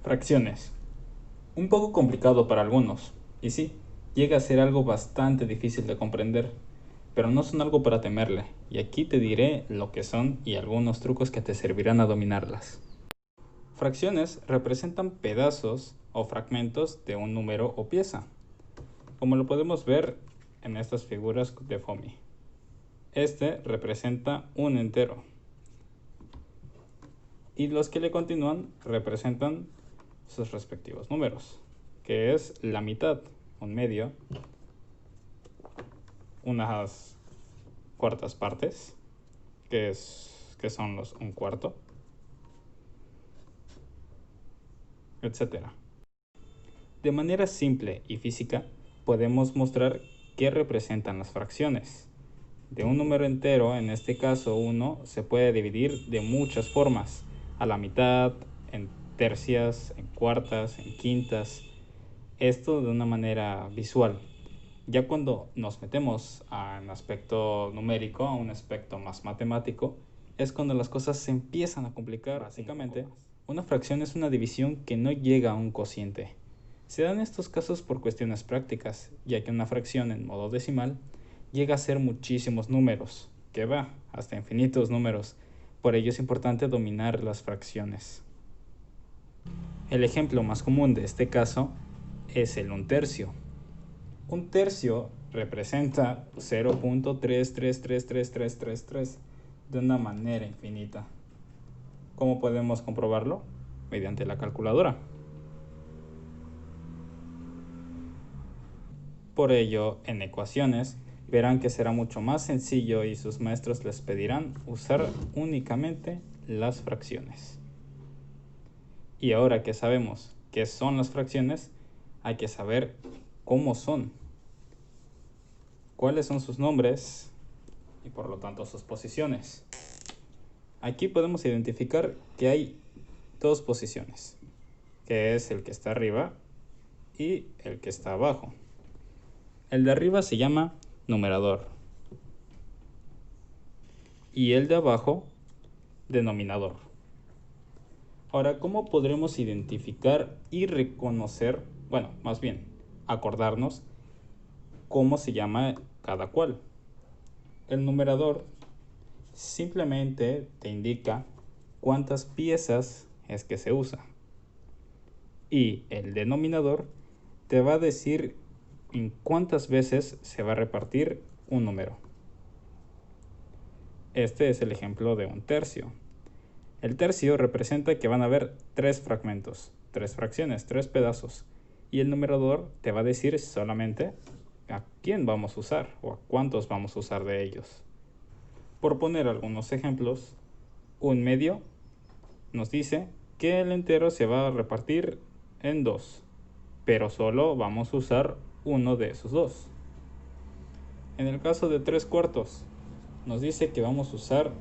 Fracciones. Un poco complicado para algunos, y sí, llega a ser algo bastante difícil de comprender, pero no son algo para temerle, y aquí te diré lo que son y algunos trucos que te servirán a dominarlas. Fracciones representan pedazos o fragmentos de un número o pieza, como lo podemos ver en estas figuras de FOMI. Este representa un entero, y los que le continúan representan sus respectivos números, que es la mitad, un medio, unas cuartas partes, que son los un cuarto, etcétera. De manera simple y física, podemos mostrar qué representan las fracciones. De un número entero, en este caso 1, se puede dividir de muchas formas, a la mitad, en tercias, en cuartas, en quintas, esto de una manera visual. Ya cuando nos metemos a un aspecto numérico, a un aspecto más matemático, es cuando las cosas se empiezan a complicar. Básicamente, una fracción es una división que no llega a un cociente. Se dan estos casos por cuestiones prácticas, ya que una fracción en modo decimal llega a ser muchísimos números, que va hasta infinitos números. Por ello es importante dominar las fracciones. El ejemplo más común de este caso es el 1/3. Un tercio representa 0.333333 de una manera infinita. ¿Cómo podemos comprobarlo? Mediante la calculadora. Por ello, en ecuaciones, verán que será mucho más sencillo y sus maestros les pedirán usar únicamente las fracciones. Y ahora que sabemos qué son las fracciones, hay que saber cómo son, cuáles son sus nombres y por lo tanto sus posiciones. Aquí podemos identificar que hay dos posiciones, que es el que está arriba y el que está abajo. El de arriba se llama numerador y el de abajo denominador. Ahora, ¿cómo podremos identificar y reconocer, bueno, más bien, acordarnos cómo se llama cada cual? El numerador simplemente te indica cuántas piezas es que se usa. Y el denominador te va a decir en cuántas veces se va a repartir un número. Este es el ejemplo de un tercio. El tercio representa que van a haber tres fragmentos, tres fracciones, tres pedazos. Y el numerador te va a decir solamente a quién vamos a usar o a cuántos vamos a usar de ellos. Por poner algunos ejemplos, un medio nos dice que el entero se va a repartir en dos, pero solo vamos a usar uno de esos dos. En el caso de 3/4, nos dice que vamos a usar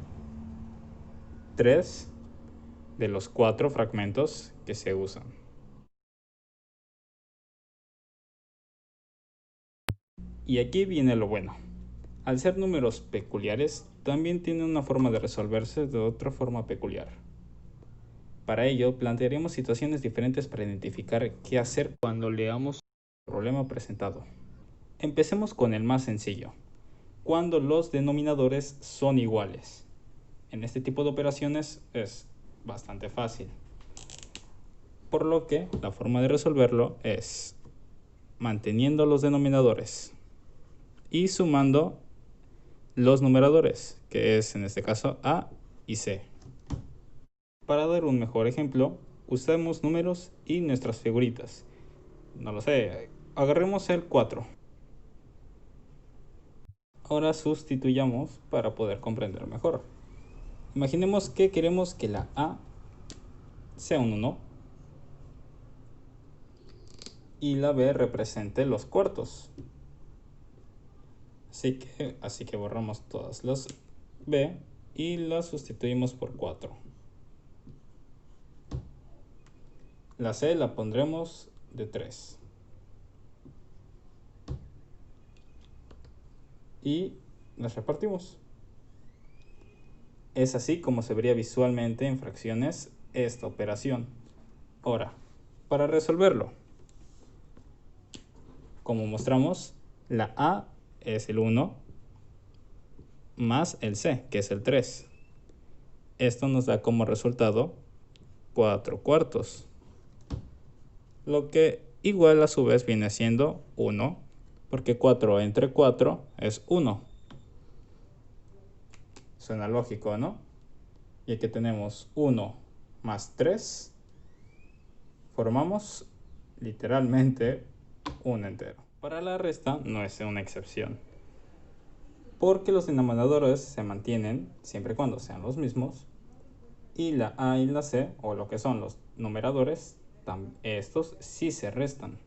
3 de los 4 fragmentos que se usan. Y aquí viene lo bueno. Al ser números peculiares, también tienen una forma de resolverse de otra forma peculiar. Para ello, plantearemos situaciones diferentes para identificar qué hacer cuando leamos el problema presentado. Empecemos con el más sencillo, cuando los denominadores son iguales. En este tipo de operaciones es bastante fácil. Por lo que la forma de resolverlo es manteniendo los denominadores y sumando los numeradores, que es en este caso A y C. Para dar un mejor ejemplo, usamos números y nuestras figuritas. No lo sé, agarremos el 4. Ahora sustituyamos para poder comprender mejor. Imaginemos que queremos que la A sea un 1 y la B represente los cuartos. Así que borramos todas las B y las sustituimos por 4. La C la pondremos de 3. Y las repartimos. Es así como se vería visualmente en fracciones esta operación. Ahora, Para resolverlo, como mostramos, la A es el 1 más el C, que es el 3. Esto nos da como resultado 4 cuartos, lo que igual a su vez viene siendo 1, porque 4 entre 4 es 1. Suena lógico, ¿no? Y aquí tenemos 1 más 3, formamos literalmente un entero. Para la resta no es una excepción, porque los denominadores se mantienen siempre y cuando sean los mismos, y la A y la C, o lo que son los numeradores, estos sí se restan.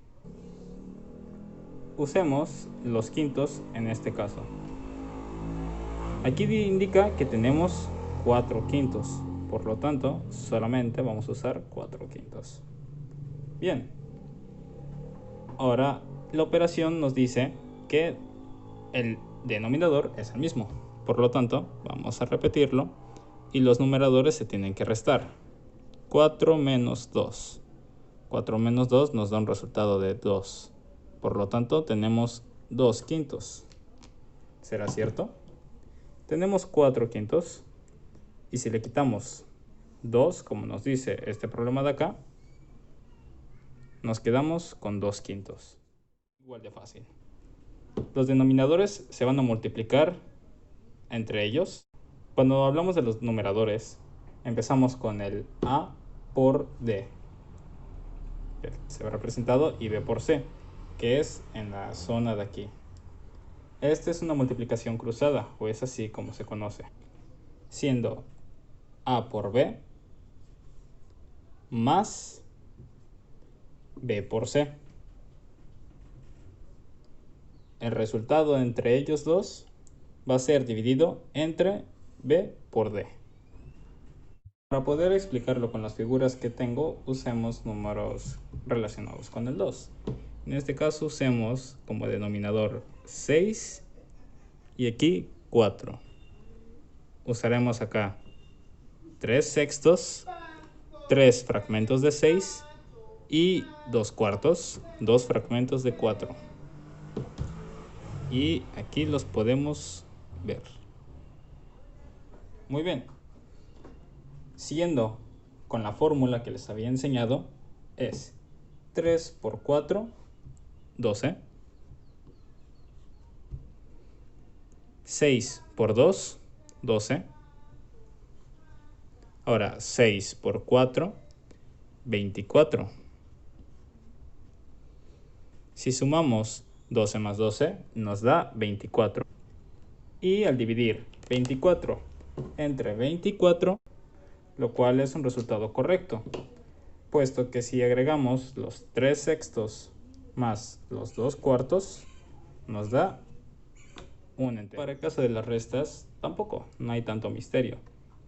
Usemos los quintos en este caso. Aquí indica que tenemos 4 quintos, por lo tanto solamente vamos a usar 4 quintos. Bien, ahora la operación nos dice que el denominador es el mismo, por lo tanto vamos a repetirlo y los numeradores se tienen que restar. 4 menos 2. 4 menos 2 nos da un resultado de 2. Por lo tanto, tenemos 2 quintos. ¿Será cierto? Tenemos 4 quintos. Y si le quitamos 2, como nos dice este problema de acá, nos quedamos con 2 quintos. Igual de fácil. Los denominadores se van a multiplicar entre ellos. Cuando hablamos de los numeradores, empezamos con el A por D. Se ve representado, y B por C, que es en la zona de aquí. Esta es una multiplicación cruzada, o es así como se conoce, siendo A por B más B por C. El resultado entre ellos dos va a ser dividido entre B por D. Para poder explicarlo con las figuras que tengo, usemos números relacionados con el 2. En este caso usemos como denominador 6 y aquí 4. Usaremos acá 3 sextos, 3 fragmentos de 6 y 2 cuartos, 2 fragmentos de 4. Y aquí los podemos ver. Muy bien. Siguiendo con la fórmula que les había enseñado, es 3 por 4, 12. 6 por 2, 12. Ahora 6 por 4, 24. Si sumamos 12 más 12 nos da 24. Y al dividir 24 entre 24, lo cual es un resultado correcto, puesto que si agregamos los 3 sextos más los 2 cuartos, nos da un entero. Para el caso de las restas, tampoco, no hay tanto misterio.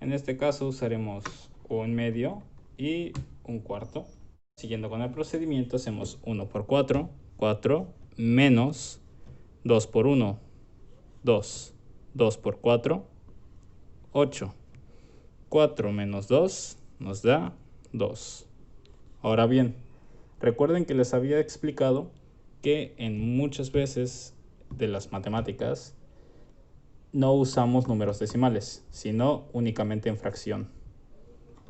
En este caso usaremos un medio y un cuarto. Siguiendo con el procedimiento, hacemos 1 por 4, 4, menos 2 por 1, 2, 2 por 4, 8. 4 menos 2 nos da 2. Ahora bien, recuerden que les había explicado que en muchas veces de las matemáticas no usamos números decimales, sino únicamente en fracción.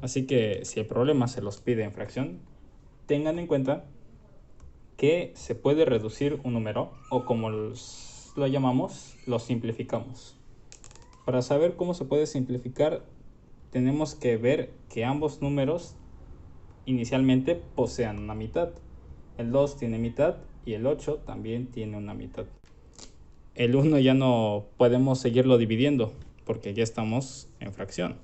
Así que si el problema se los pide en fracción, tengan en cuenta que se puede reducir un número, o como lo llamamos, lo simplificamos. Para saber cómo se puede simplificar, tenemos que ver que ambos números inicialmente posean una mitad. El 2 tiene mitad y el 8 también tiene una mitad. El 1 ya no podemos seguirlo dividiendo porque ya estamos en fracción.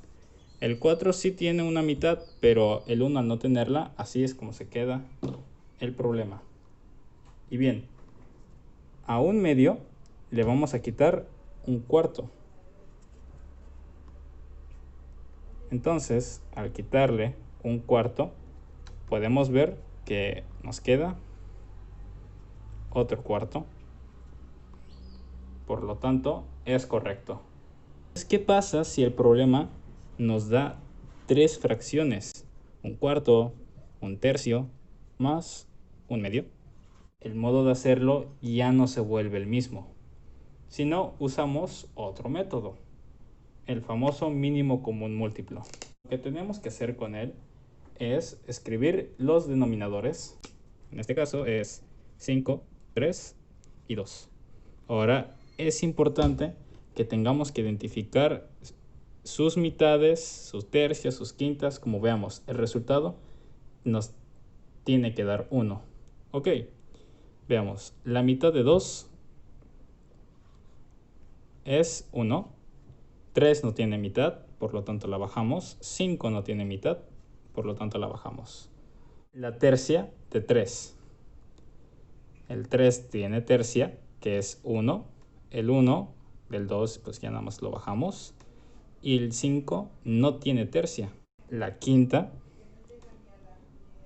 El 4 sí tiene una mitad, pero el 1 al no tenerla, así es como se queda el problema. Y bien, a un medio le vamos a quitar un cuarto. Entonces, al quitarle un cuarto, podemos ver que nos queda otro cuarto. Por lo tanto, es correcto. ¿Qué pasa si el problema nos da 3 fracciones? Un cuarto, un tercio más 1/2. El modo de hacerlo ya no se vuelve el mismo, sino usamos otro método, el famoso mínimo común múltiplo. Lo que tenemos que hacer con él es escribir los denominadores. En este caso es 5, 3 y 2. Ahora es importante que tengamos que identificar sus mitades, sus tercias, sus quintas. Como veamos, el resultado nos tiene que dar 1. Ok, veamos, la mitad de 2 es 1. 3 no tiene mitad, por lo tanto la bajamos. 5 no tiene mitad, por lo tanto la bajamos. La tercia de 3. El 3 tiene tercia, que es 1. El 1 del 2, pues ya nada más lo bajamos. Y el 5 no tiene tercia. La quinta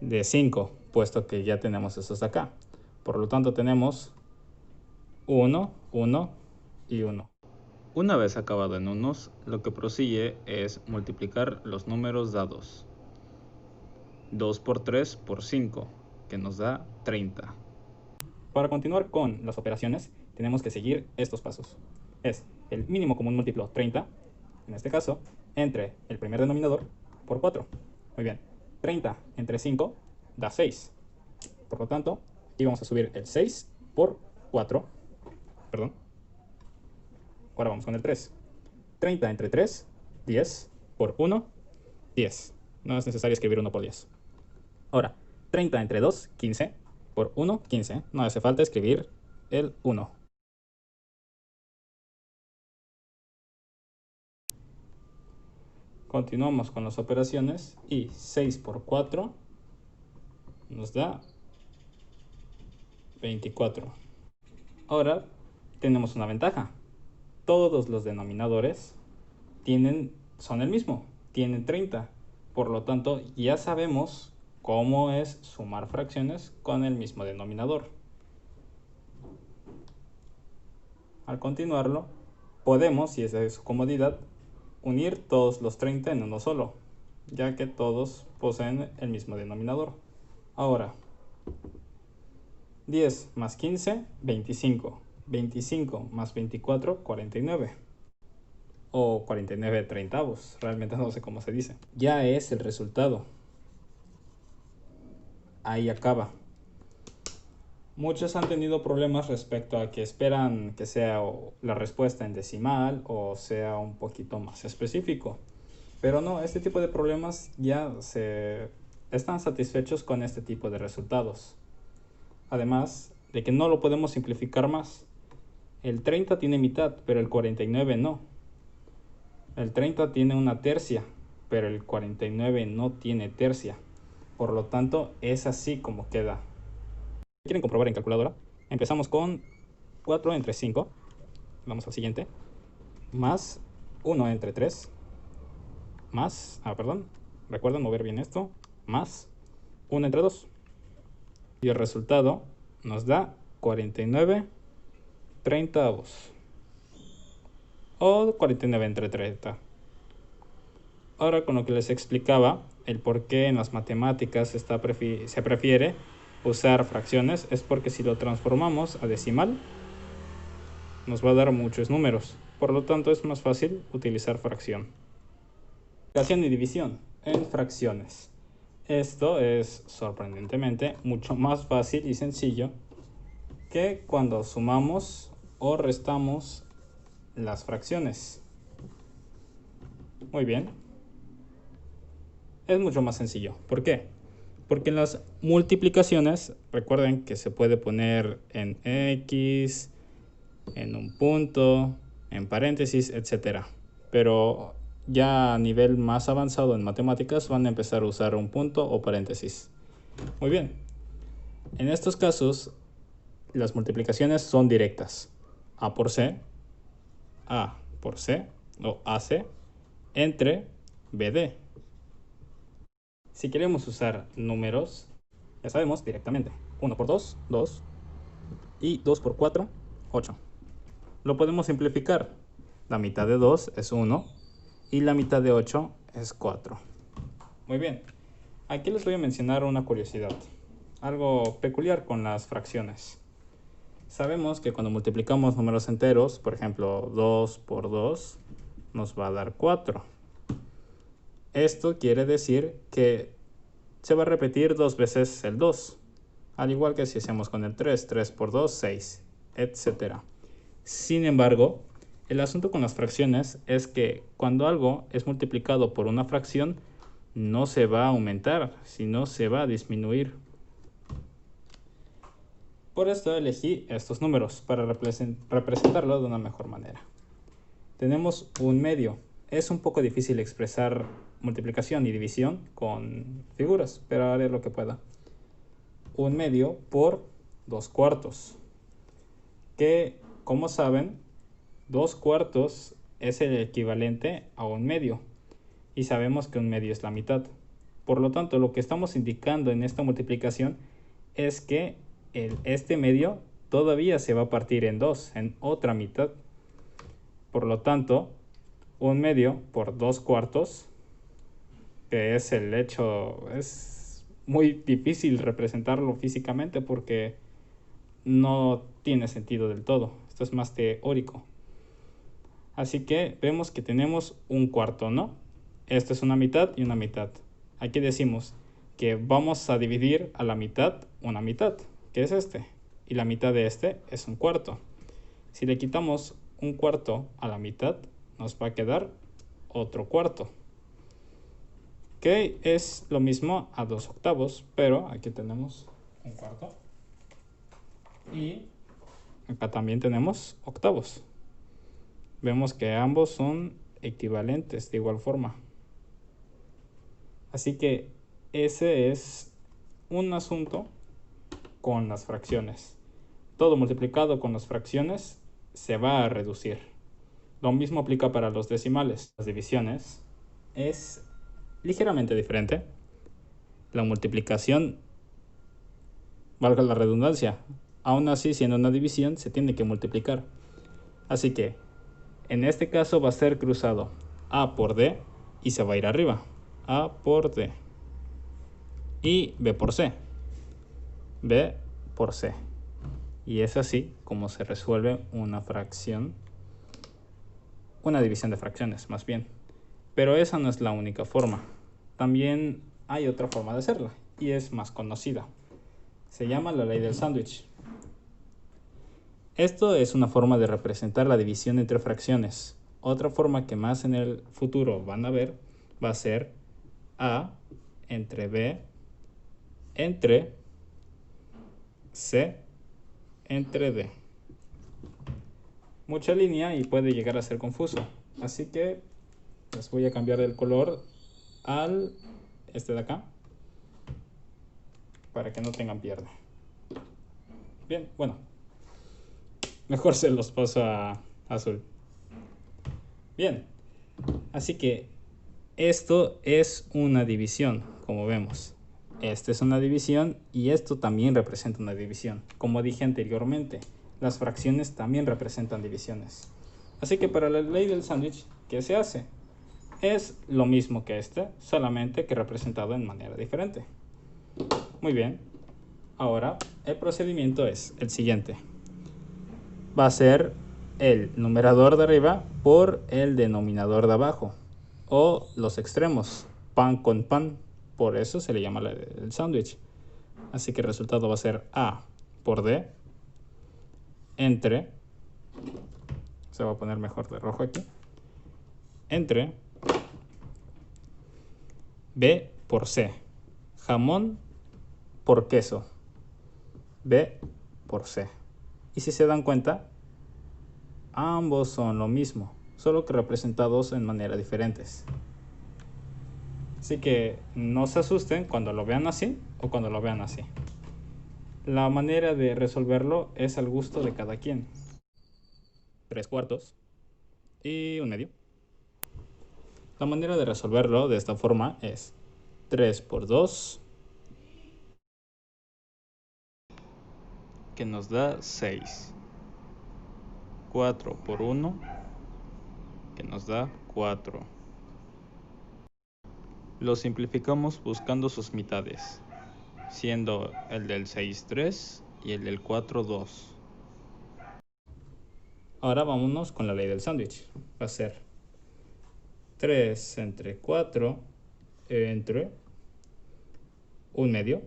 de 5, puesto que ya tenemos estos acá. Por lo tanto tenemos 1, 1 y 1. Una vez acabado en unos, lo que prosigue es multiplicar los números dados. 2 por 3 por 5, que nos da 30. Para continuar con las operaciones, tenemos que seguir estos pasos. Es el mínimo común múltiplo 30, en este caso, entre el primer denominador por 4. Muy bien, 30 entre 5 da 6. Por lo tanto, aquí vamos a subir el 6 por 4. Perdón. Ahora vamos con el 3. 30 entre 3, 10 por 1, 10. No es necesario escribir 1 por 10. Ahora, 30 entre 2, 15 por 1, 15. No hace falta escribir el 1. Continuamos con las operaciones y 6 por 4 nos da 24. Ahora tenemos una ventaja. Todos los denominadores son el mismo, tienen 30. Por lo tanto, ya sabemos cómo es sumar fracciones con el mismo denominador. Al continuarlo, podemos, si es de su comodidad, unir todos los 30 en uno solo, ya que todos poseen el mismo denominador. Ahora, 10 más 15, 25. 25 más 24, 49. O 49 treintavos, realmente no sé cómo se dice. Ya es el resultado. Ahí acaba. Muchos han tenido problemas respecto a que esperan que sea la respuesta en decimal o sea un poquito más específico. Pero no, este tipo de problemas ya están satisfechos con este tipo de resultados. Además de que no lo podemos simplificar más. El 30 tiene mitad, pero el 49 no. El 30 tiene una tercia, pero el 49 no tiene tercia. Por lo tanto, es así como queda. ¿Quieren comprobar en calculadora? Empezamos con 4 entre 5. Vamos al siguiente. Más 1 entre 3. Más, recuerden mover bien esto. Más 1 entre 2. Y el resultado nos da 49 treintavos. O 49 entre 30. Ahora con lo que les explicaba, el por qué en las matemáticas se prefiere usar fracciones es porque si lo transformamos a decimal nos va a dar muchos números. Por lo tanto es más fácil utilizar fracción. Multiplicación y división en fracciones. Esto es sorprendentemente mucho más fácil y sencillo que cuando sumamos o restamos las fracciones. Muy bien. Es mucho más sencillo. ¿Por qué? Porque en las multiplicaciones, recuerden que se puede poner en X, en un punto, en paréntesis, etc. Pero ya a nivel más avanzado en matemáticas van a empezar a usar un punto o paréntesis. Muy bien. En estos casos, las multiplicaciones son directas. A por C, A por C, o AC, entre BD. Si queremos usar números, ya sabemos directamente. 1 por 2, 2. Y 2 por 4, 8. Lo podemos simplificar. La mitad de 2 es 1 y la mitad de 8 es 4. Muy bien. Aquí les voy a mencionar una curiosidad. algo peculiar con las fracciones. Sabemos que cuando multiplicamos números enteros, por ejemplo 2 por 2, nos va a dar 4. Esto quiere decir que se va a repetir 2 veces el 2, al igual que si hacemos con el 3, 3 por 2, 6, etc. Sin embargo, el asunto con las fracciones es que cuando algo es multiplicado por una fracción, no se va a aumentar, sino se va a disminuir. Por esto elegí estos números para representarlo de una mejor manera. Tenemos un medio. Es un poco difícil expresar multiplicación y división con figuras, pero haré lo que pueda. Un medio por 2 cuartos, que, como saben, 2 cuartos es el equivalente a un medio, y sabemos que un medio es la mitad. Por lo tanto, lo que estamos indicando en esta multiplicación es que este medio todavía se va a partir en 2, en otra mitad. Por lo tanto, un medio por 2 cuartos, que es el hecho, es muy difícil representarlo físicamente porque no tiene sentido del todo. Esto es más teórico. Así que vemos que tenemos un cuarto, ¿no? Esto es una mitad y una mitad. Aquí decimos que vamos a dividir a la mitad una mitad, que es este. Y la mitad de este es un cuarto. Si le quitamos un cuarto a la mitad, nos va a quedar otro cuarto, que es lo mismo a 2 octavos, pero aquí tenemos un cuarto. Y acá también tenemos octavos. Vemos que ambos son equivalentes de igual forma. Así que ese es un asunto con las fracciones. Todo multiplicado con las fracciones se va a reducir. Lo mismo aplica para los decimales. Las divisiones es ligeramente diferente. La multiplicación, valga la redundancia, aún así siendo una división se tiene que multiplicar. Así que en este caso va a ser cruzado A por D y se va a ir arriba. A por D. Y B por C. B por C. Y es así como se resuelve una fracción, una división de fracciones más bien. Pero esa no es la única forma. También hay otra forma de hacerla y es más conocida. Se llama la ley del sándwich. Esto es una forma de representar la división entre fracciones. Otra forma que más en el futuro van a ver va a ser A entre B entre C entre D. Mucha línea y puede llegar a ser confuso. Así que les voy a cambiar el color al este de acá para que no tengan pierde. Bien, bueno, mejor se los paso a azul. Bien, así que esto es una división, como vemos. Esta es una división y esto también representa una división. Como dije anteriormente, las fracciones también representan divisiones. Así que para la ley del sándwich, ¿qué se hace? Es lo mismo que este, solamente que representado en manera diferente. Muy bien, ahora el procedimiento es el siguiente. Va a ser el numerador de arriba por el denominador de abajo, o los extremos, pan con pan, por eso se le llama el sándwich. Así que el resultado va a ser A por D entre, se va a poner mejor de rojo aquí, entre B por C, jamón por queso, B por C. Y si se dan cuenta, ambos son lo mismo, solo que representados en maneras diferentes. Así que no se asusten cuando lo vean así o cuando lo vean así. La manera de resolverlo es al gusto de cada quien. 3 cuartos y un medio. La manera de resolverlo de esta forma es 3 por 2, que nos da 6. 4 por 1, que nos da 4. Lo simplificamos buscando sus mitades. siendo el del 6, 3 y el del 4, 2. Ahora vámonos con la ley del sándwich. Va a ser 3 entre 4 entre 1/2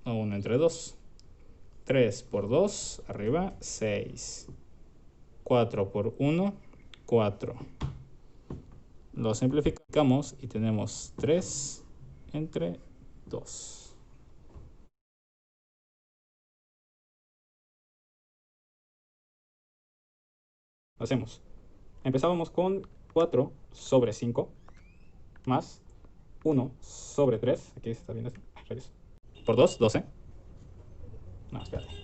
o 1 entre 2. 3 por 2, arriba, 6. 4 por 1, 4. Lo simplificamos y tenemos 3 entre 2. Hacemos. Empezábamos con 4 sobre 5 más 1 sobre 3. Aquí se está viendo esto. Por 2, 12. No, espérate.